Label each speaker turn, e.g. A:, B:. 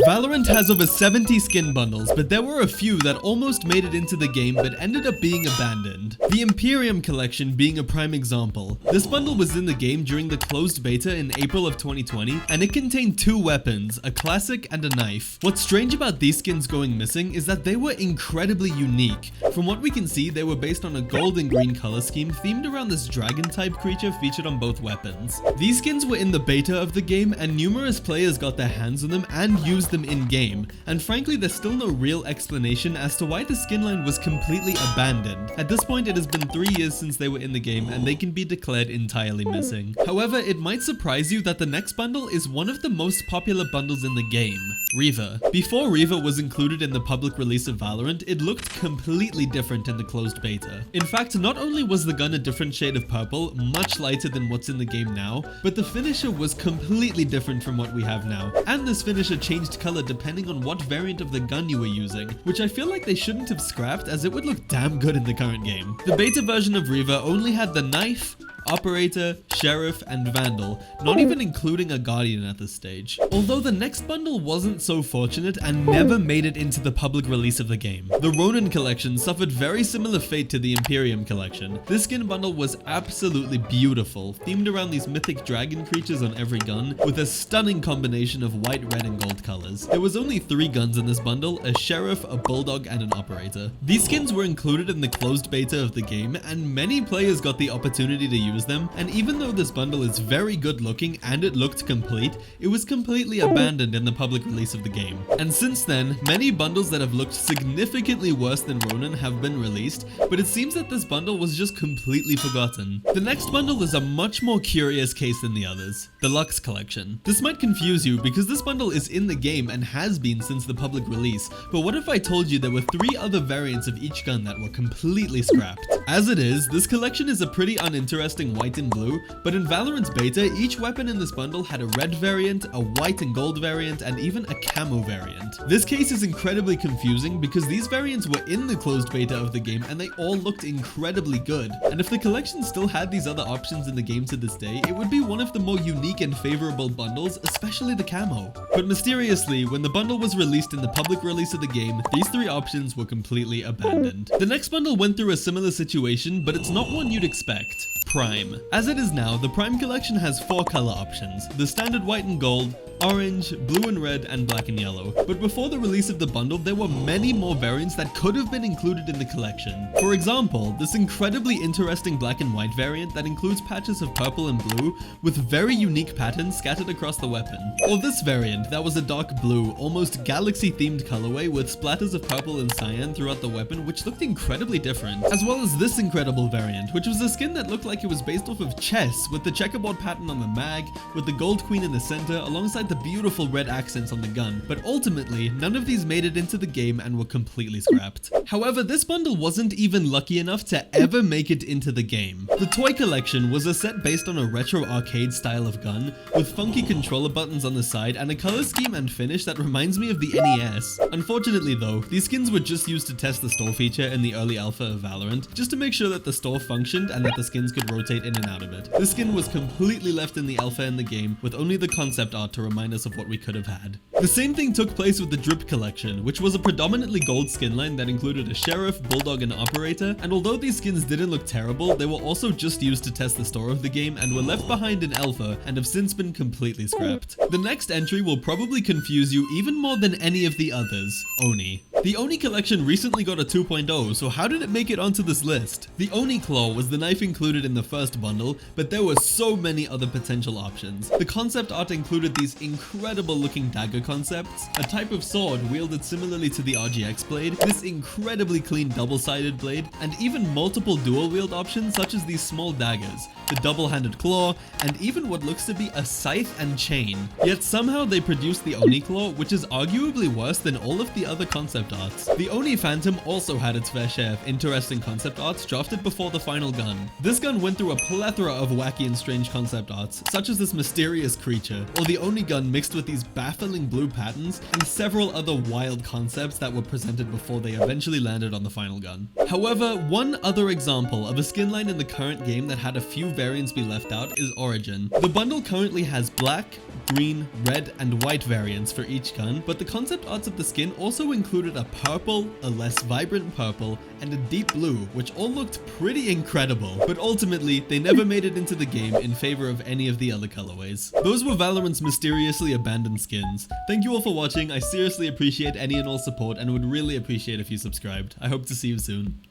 A: Valorant has over 70 skin bundles, but there were a few that almost made it into the game but ended up being abandoned. The Imperium collection being a prime example. This bundle was in the game during the closed beta in April of 2020, and it contained two weapons, a classic and a knife. What's strange about these skins going missing is that they were incredibly unique. From what we can see, they were based on a gold and green color scheme themed around this dragon type creature featured on both weapons. These skins were in the beta of the game, and numerous players got their hands on them and used them in-game, and frankly there's still no real explanation as to why the skin line was completely abandoned. At this point it has been 3 years since they were in the game and they can be declared entirely missing. However, it might surprise you that the next bundle is one of the most popular bundles in the game, Reaver. Before Reaver was included in the public release of Valorant, it looked completely different in the closed beta. In fact, not only was the gun a different shade of purple, much lighter than what's in the game now, but the finisher was completely different from what we have now, and this finisher changed color depending on what variant of the gun you were using, which I feel like they shouldn't have scrapped as it would look damn good in the current game. The beta version of Reaver only had the knife, Operator, Sheriff, and Vandal, not even including a Guardian at this stage. Although the next bundle wasn't so fortunate and never made it into the public release of the game. The Ronin collection suffered very similar fate to the Imperium collection. This skin bundle was absolutely beautiful, themed around these mythic dragon creatures on every gun, with a stunning combination of white, red, and gold colors. There was only 3 guns in this bundle, a Sheriff, a Bulldog, and an Operator. These skins were included in the closed beta of the game, and many players got the opportunity to use them, and even though this bundle is very good looking and it looked complete, it was completely abandoned in the public release of the game. And since then, many bundles that have looked significantly worse than Ronin have been released, but it seems that this bundle was just completely forgotten. The next bundle is a much more curious case than the others, the Lux collection. This might confuse you because this bundle is in the game and has been since the public release, but what if I told you there were 3 other variants of each gun that were completely scrapped? As it is, this collection is a pretty uninteresting white and blue, but in Valorant's beta, each weapon in this bundle had a red variant, a white and gold variant, and even a camo variant. This case is incredibly confusing because these variants were in the closed beta of the game and they all looked incredibly good. And if the collection still had these other options in the game to this day, it would be one of the more unique and favorable bundles, especially the camo. But mysteriously, when the bundle was released in the public release of the game, these 3 options were completely abandoned. The next bundle went through a similar situation, but it's not one you'd expect. Prime. As it is now, the Prime collection has 4 color options, the standard white and gold, orange, blue and red, and black and yellow. But before the release of the bundle, there were many more variants that could have been included in the collection. For example, this incredibly interesting black and white variant that includes patches of purple and blue with very unique patterns scattered across the weapon. Or this variant that was a dark blue, almost galaxy-themed colorway with splatters of purple and cyan throughout the weapon, which looked incredibly different. As well as this incredible variant, which was a skin that looked like it was based off of chess, with the checkerboard pattern on the mag, with the gold queen in the center, alongside the beautiful red accents on the gun, but ultimately, none of these made it into the game and were completely scrapped. However, this bundle wasn't even lucky enough to ever make it into the game. The Toy Collection was a set based on a retro arcade style of gun, with funky controller buttons on the side and a color scheme and finish that reminds me of the NES. Unfortunately though, these skins were just used to test the store feature in the early alpha of Valorant, just to make sure that the store functioned and that the skins could rotate in and out of it. This skin was completely left in the alpha in the game, with only the concept art to remind us of what we could have had. The same thing took place with the Drip Collection, which was a predominantly gold skin line that included a Sheriff, Bulldog, and Operator, and although these skins didn't look terrible, they were also just used to test the store of the game and were left behind in alpha and have since been completely scrapped. The next entry will probably confuse you even more than any of the others, Oni. The Oni collection recently got a 2.0, so how did it make it onto this list? The Oni Claw was the knife included in the first bundle, but there were so many other potential options. The concept art included these incredible looking dagger concepts, a type of sword wielded similarly to the RGX blade, this incredibly clean double-sided blade, and even multiple dual wield options such as these small daggers, the double-handed claw, and even what looks to be a scythe and chain. Yet somehow they produced the Oni Claw, which is arguably worse than all of the other concept arts. The Oni Phantom also had its fair share of interesting concept arts drafted before the final gun. This gun went through a plethora of wacky and strange concept arts, such as this mysterious creature, or the Oni gun mixed with these baffling blue patterns, and several other wild concepts that were presented before they eventually landed on the final gun. However, one other example of a skin line in the current game that had a few variants be left out is Origin. The bundle currently has black, green, red, and white variants for each gun, but the concept arts of the skin also included a purple, a less vibrant purple, and a deep blue, which all looked pretty incredible, but ultimately they never made it into the game in favor of any of the other colorways. Those were Valorant's mysteriously abandoned skins. Thank you all for watching. I seriously appreciate any and all support and would really appreciate if you subscribed. I hope to see you soon.